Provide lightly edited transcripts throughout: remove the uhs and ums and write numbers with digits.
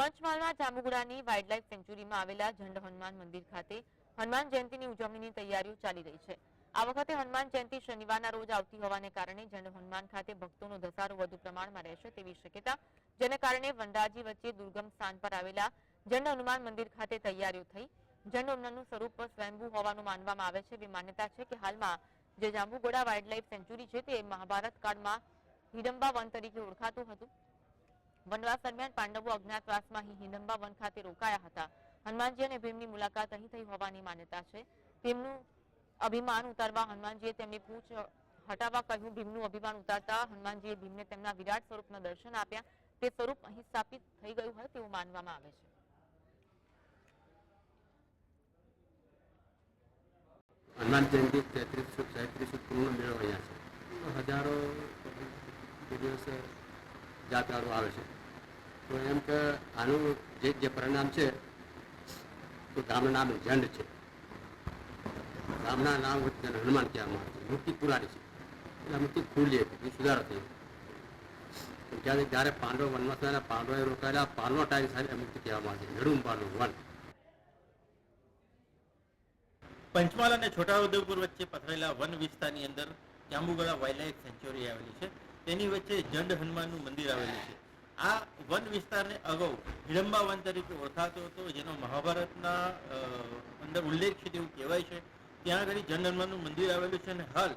પંચમહાલમાં જાંબુગોડાની wildlife સેન્ચ્યુરીમાં આવેલા ઝંડ હનુમાન મંદિર ખાતે હનુમાન જયંતીની ઉજવણીની તૈયારીઓ ચાલી રહી છે। આ વખતે હનુમાન જયંતી શનિવારના રોજ આવતી હોવાને કારણે ઝંડ હનુમાન ખાતે ભક્તોનો ધસારો વધુ પ્રમાણમાં રહેશે તેવી શક્યતા, જેને કારણે વનરાજી વચ્ચે દુર્ગમ સ્થાન પર આવેલા ઝંડ હનુમાન મંદિર ખાતે તૈયારીઓ થઈ। ઝંડ હનુમાનનું સ્વરૂપ સ્વયંભૂ હોવાનું માનવામાં આવે છે। એવી માન્યતા છે કે હાલમાં જે જાંબુગોડા વાઇલ્ડલાઇફ સેન્ચ્યુરી છે તે મહાભારત કાળમાં હિડમ્બા વન તરીકે ઓળખાતું હતું। વનવાસ દરમિયાન પાંડવો અજ્ઞાતવાસમાં હિડમ્બા વન ખાતે રોકાયા હતા। હનુમાનજી અને ભીમની મુલાકાત અહીં થઈ હોવાની માન્યતા છે। તેમનું અભિમાન ઉતારવા હનુમાનજીએ તેમની પૂંછ હટાવવા કહ્યું। ભીમનું અભિમાન ઉતારતા હનુમાનજીએ ભીમને તેમના વિરાટ સ્વરૂપના દર્શન આપ્યા। તે સ્વરૂપ અહીં સ્થાપિત થઈ ગયું હોય તેવું માનવામાં આવે છે। હનુમાન જયંતિ 33 પૂર્ણ મેળો અહીંયા છે। હજારો દિવસ જાત્રાળુ આવે છે। તો એમ કે આનું જે પરિણામ છે તો ગામનું નામ ઝંડ છે। ગામના નામ હનુમાન કહેવામાં આવે છે। મૂર્તિ પુરાણી છે એટલે મૂર્તિ ખુલ્લી હતી, સુધારો થયો। જ્યારે પાંડવો વનવાસ થયા, પાંડવોએ રોકાયેલા પાલનો ટાઈમ સાથે મૂર્તિ કહેવામાં આવે છે, હિડમ્બાનું વન। પંચમહાલ અને છોટાઉદેપુર વચ્ચે પથરાયેલા વન વિસ્તારની અંદર જાંબુગોડા વાઇલ્ડલાઇફ સેન્ચ્યુરી આવેલી છે। તેની વચ્ચે ઝંડ હનુમાનનું મંદિર આવેલું છે। આ વન વિસ્તારને અગાઉ હિડમ્બા વન તરીકે ઓળખાતો હતો, જેનો મહાભારતના અંદર ઉલ્લેખ છે તેવું કહેવાય છે। ત્યાં આગળ ઝંડ હનુમાનનું મંદિર આવેલું છે અને હાલ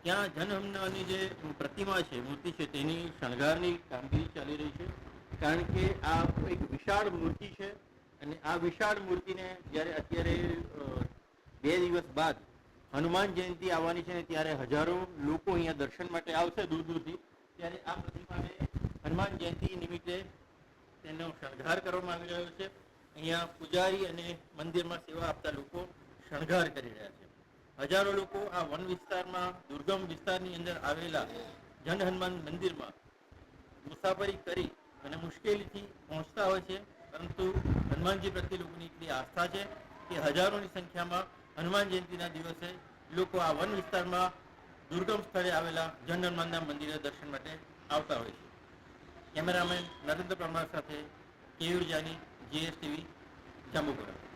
ત્યાં ઝંડ હનુમાનની જે પ્રતિમા છે, મૂર્તિ છે, તેની શણગારની કામગીરી ચાલી રહી છે। કારણ કે આ એક વિશાળ મૂર્તિ છે અને આ વિશાળ મૂર્તિને જ્યારે અત્યારે 2 દિવસ બાદ હનુમાન જયંતિ આવવાની છે ને ત્યારે હજારો લોકો અહીંયા દર્શન માટે આવશે દૂર દૂરથી। ત્યારે આ પ્રતિમાને હનુમાન જયંતિ નિમિત્તે તેનો શણગાર કરવામાં આવી રહ્યો છે। અહીંયા પૂજારી અને મંદિરમાં સેવા આપતા લોકો શણગાર કરી રહ્યા છે। હજારો લોકો આ વન વિસ્તારમાં દુર્ગમ વિસ્તારની અંદર આવેલા ઝંડ હનુમાન મંદિરમાં મુસાફરી કરી અને મુશ્કેલીથી પહોંચતા હોય છે, પરંતુ હનુમાનજી પ્રત્યે લોકોની એટલી આસ્થા છે કે હજારોની સંખ્યામાં હનુમાન જયંતિના દિવસે લોકો આ વન વિસ્તારમાં દુર્ગમ સ્થળે આવેલા ઝંડ હનુમાનના મંદિરે દર્શન માટે આવતા હોય છે। કેમેરામેન નરેન્દ્ર પરમાર સાથે કેયુર જાની, GSTV, જાંબુગોડા।